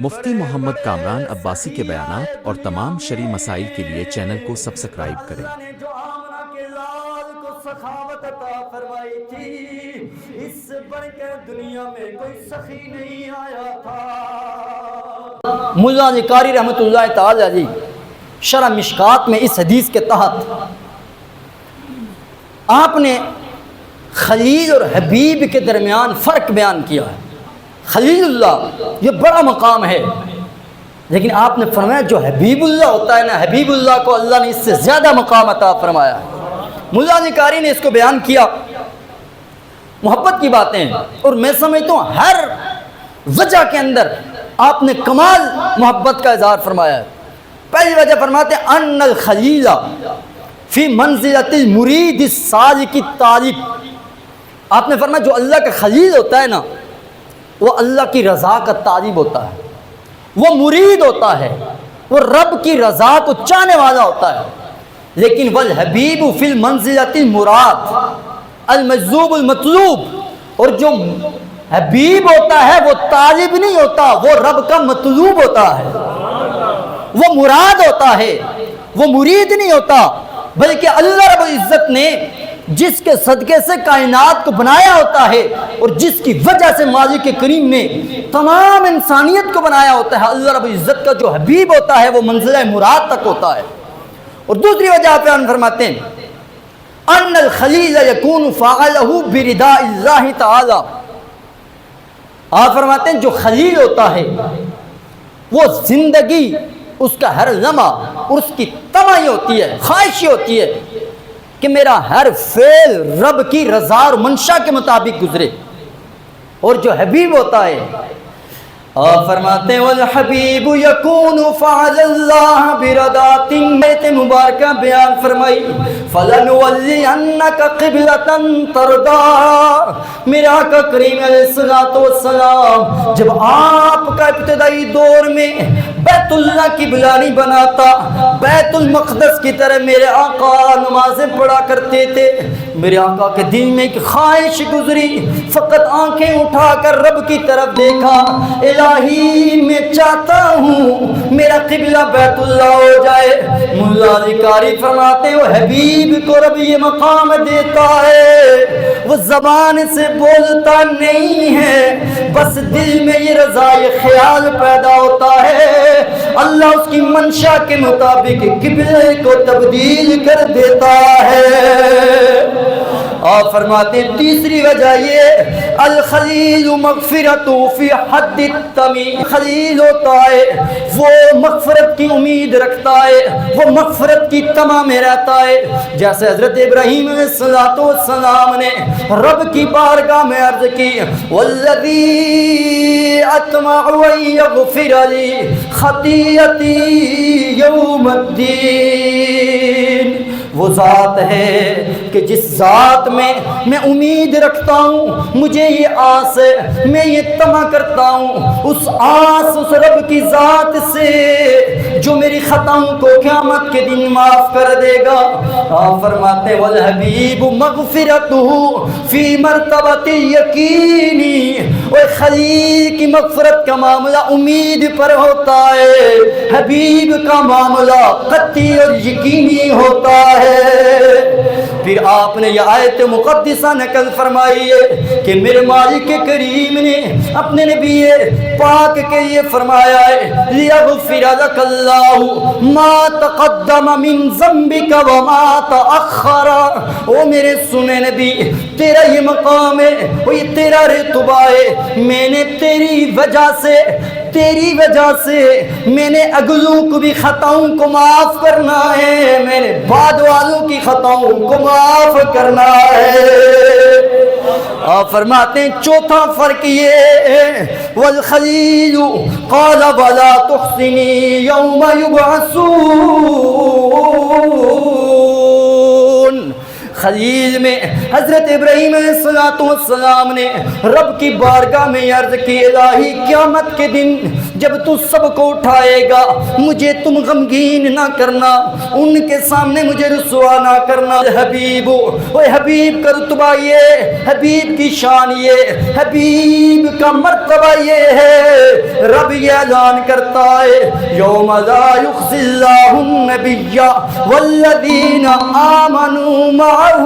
مفتی محمد کامران عباسی کے بیانات اور تمام شرعی مسائل کے لیے چینل کو سبسکرائب کریں۔ جو آمنہ کے لال کو سخاوت عطا فرمائی تھی، اس سے بڑھ کر دنیا میں کوئی سخی نہیں آیا تھا۔ ملا علی قاری رحمۃ اللہ تعالی علیہ شرح مشکات میں اس حدیث کے تحت آپ نے خلیل اور حبیب کے درمیان فرق بیان کیا ہے۔ خلیل اللہ یہ بڑا مقام ہے، لیکن آپ نے فرمایا جو حبیب اللہ ہوتا ہے نا، حبیب اللہ کو اللہ نے اس سے زیادہ مقام عطا فرمایا ہے۔ ملا علی قاری نے اس کو بیان کیا، محبت کی باتیں، اور میں سمجھتا ہوں ہر وجہ کے اندر آپ نے کمال محبت کا اظہار فرمایا ہے۔ پہلی وجہ فرماتے ہیں ان الخلیل فی منزلۃ المرید الصادق الطالب۔ آپ نے فرمایا جو اللہ کا خلیل ہوتا ہے نا، وہ اللہ کی رضا کا طالب ہوتا ہے، وہ مرید ہوتا ہے، وہ رب کی رضا کو چاہنے والا ہوتا ہے۔ لیکن والحبیب فی المنزلۃ المراد المجذوب المطلوب، اور جو حبیب ہوتا ہے وہ طالب نہیں ہوتا، وہ رب کا مطلوب ہوتا ہے، وہ مراد ہوتا ہے، وہ مرید نہیں ہوتا، بلکہ اللہ رب العزت نے جس کے صدقے سے کائنات کو بنایا ہوتا ہے اور جس کی وجہ سے مالک کریم نے تمام انسانیت کو بنایا ہوتا ہے، اللہ رب العزت کا جو حبیب ہوتا ہے وہ منزلہ مراد تک ہوتا ہے۔ اور دوسری وجہ بیان فرماتے ہیں ان الخلیل یکون فاعلہ برضاء اللہ تعالی۔ آپ فرماتے ہیں جو خلیل ہوتا ہے وہ زندگی، اس کا ہر لمحہ اور اس کی تمائی ہوتی ہے، خواہش ہوتی ہے کہ میرا ہر فعل رب کی رضا اور منشا کے مطابق گزرے۔ اور جو حبیب ہوتا ہے آپ فرماتے ہیں والحبیب یکون فعل اللہ برضاۃ، بیت مبارکہ بیان فرمائی فلنولینک قبلۃ ترضیٰ۔ میرے آقا کریم علیہ السلام جب آپ کا ابتدائی دور میں بیت اللہ قبلہ نہیں بناتا، بیت المقدس کی طرح میرے آقا نمازیں پڑھا کرتے تھے، میرے آقا کے دل میں ایک خواہش گزری، فقط آنکھیں اٹھا کر رب کی طرف دیکھا، الہی میں چاہتا ہوں میرا قبلہ بیت اللہ ہو جائے۔ ملا علی قاری فرماتے ہیں وہ حبیب کو رب یہ مقام دیتا ہے، وہ زبان سے بولتا نہیں ہے، بس دل میں یہ رضا یہ خیال پیدا ہوتا ہے، اللہ اس کی منشا کے مطابق قبلے کو تبدیل کر دیتا ہے۔ آپ فرماتے ہیں تیسری وجہ یہ الخلیل مغفرت فی حد التمی، خلیل ہوتا ہے وہ مغفرت کی امید رکھتا ہے، وہ مغفرت کی تمام میں رہتا ہے۔ جیسے حضرت ابراہیم علیہ السلام نے رب کی بارگاہ میں عرض کی والذی اطمع ان یغفر لی خطیئتی یوم الدین، وہ ذات ہے کہ جس ذات میں میں امید رکھتا ہوں، مجھے یہ آس ہے، میں یہ طمع کرتا ہوں اس آس اس رب کی ذات سے جو میری خطاؤں کو قیامت کے دن معاف کر دے گا۔ آپ فرماتے والحبیب مغفرتہ فی مرتبۃ یقینی، اور خلیل کی مغفرت کا معاملہ امید پر ہوتا ہے، حبیب کا معاملہ قطعی اور یقینی ہوتا ہے۔ پھر آپ نے یہ آیت مقدسہ نقل فرمائی ہے کہ میرے مالک کریم نے اپنے نبی پاک کے لیے فرمایا ہے لیغفر لک اللہ ما تقدم من ذنبک وما تأخر۔ او میرے سنے نبی، تیرا یہ مقام ہے، وہ یہ تیرا رتبہ ہے، میں نے تیری وجہ سے میں نے اگلوں کو بھی خطاؤں کو معاف کرنا ہے، میں نے بعد والوں کی خطاؤں کو معاف کرنا ہے۔ آپ فرماتے ہیں چوتھا فرق یہ ہے والخلیل قال ولا تخزنی یوم یبعثون۔ خلیل میں حضرت ابراہیم علیہ السلام نے رب کی بارگاہ میں عرض کی الہی قیامت کے دن جب تو سب کو اٹھائے گا مجھے تم غمگین نہ کرنا، ان کے سامنے مجھے رسوا نہ کرنا۔ حبیب اوے حبیب کا رتبہ یہ، حبیب کی شان یہ، حبیب کا مرتبہ یہ ہے۔ رب یہ اعلان کرتا ہے یوم لا یخزی اللہ النبی والذین آمنوا معہ،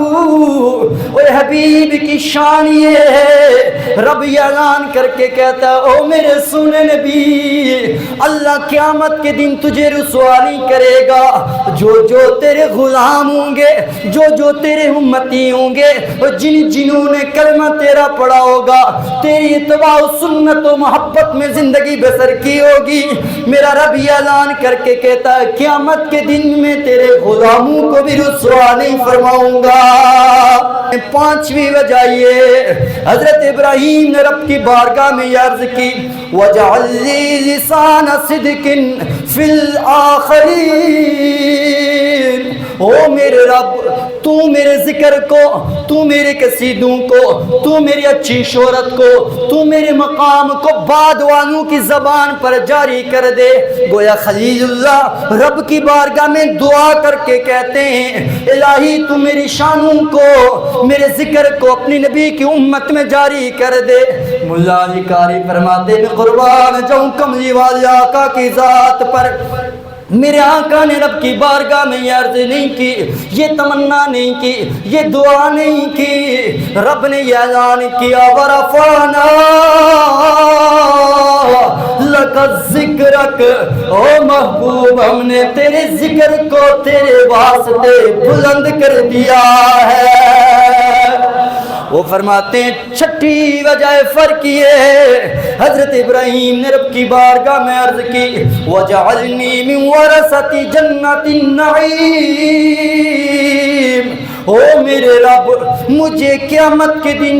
اوے حبیب کی شان یہ ہے، رب یہ اعلان کر کے کہتا ہے او میرے سونے نبی، اللہ قیامت کے دن تجھے رسوا نہیں کرے گا۔ جو جو تیرے غلام ہوں گے، جو جو تیرے امتی ہوں گے، جنہوں نے کلمہ تیرا پڑھا ہوگا، تیری اتباع و سنت و محبت میں زندگی بسر کی ہوگی، میرا رب یہ اعلان کر کے کہتا ہے قیامت کے دن میں تیرے غلاموں کو بھی رسوا نہیں فرماؤں گا۔ پانچویں وجہ یہ، حضرت ابراہیم نے رب کی بارگاہ میں یہ عرض کی وَجَعَلْ لِي لِسَانَ صِدْقٍ فِي الْآخِرِينَ، او میرے رب تو میرے ذکر کو، تو میرے قصیدوں کو، تو میری اچھی شہرت کو، تو میرے مقام کو بعد والوں کی زبان پر جاری کر دے۔ گویا خلیل اللہ رب کی بارگاہ میں دعا کر کے کہتے ہیں الہی تو میری شانوں کو، میرے ذکر کو اپنی نبی کی امت میں جاری کر دے۔ ملا علی قاری فرماتے میں قربان جاؤں کملی والے آقا کی ذات پر، میرے آقا نے رب کی بارگاہ میں یہ عرض نہیں کی، یہ تمنا نہیں کی، یہ دعا نہیں کی، رب نے یہ اعلان کیا وَرَفَعْنَا لَكَ ذِكْرَكَ، او محبوب ہم نے تیرے ذکر کو تیرے واسطے بلند کر دیا ہے۔ وہ فرماتے ہیں چھٹی وجہ فرق یہ ہے، حضرت ابراہیم نے رب کی بارگاہ میں عرض کی وَجَعَلْنِي مِنْ وَرَثَةِ جَنَّةِ النَّعِيمِ، او میرے رب مجھے قیامت کے دن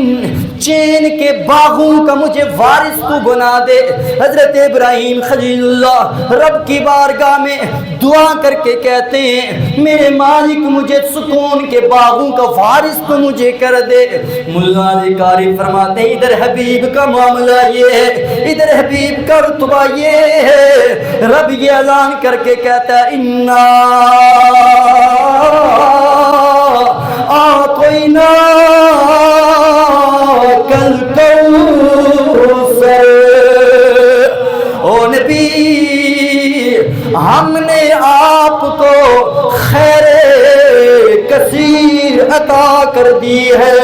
چین کے باغوں کا مجھے وارث تو بنا دے۔ حضرت ابراہیم خلیل اللہ رب کی بارگاہ میں دعا کر کے کہتے ہیں میرے مالک مجھے سکون کے باغوں کا وارث تو مجھے کر دے۔ ملا علی قاری فرماتے ہیں ادھر حبیب کا معاملہ یہ ہے، ادھر حبیب کا رتبہ یہ ہے، رب یہ اعلان کر کے کہتا ہے اِنَّا أَعْطَيْنَاكَ الْكَوْثَرَ، او نبی ہم نے آپ کو خیر کثیر عطا کر دی ہے۔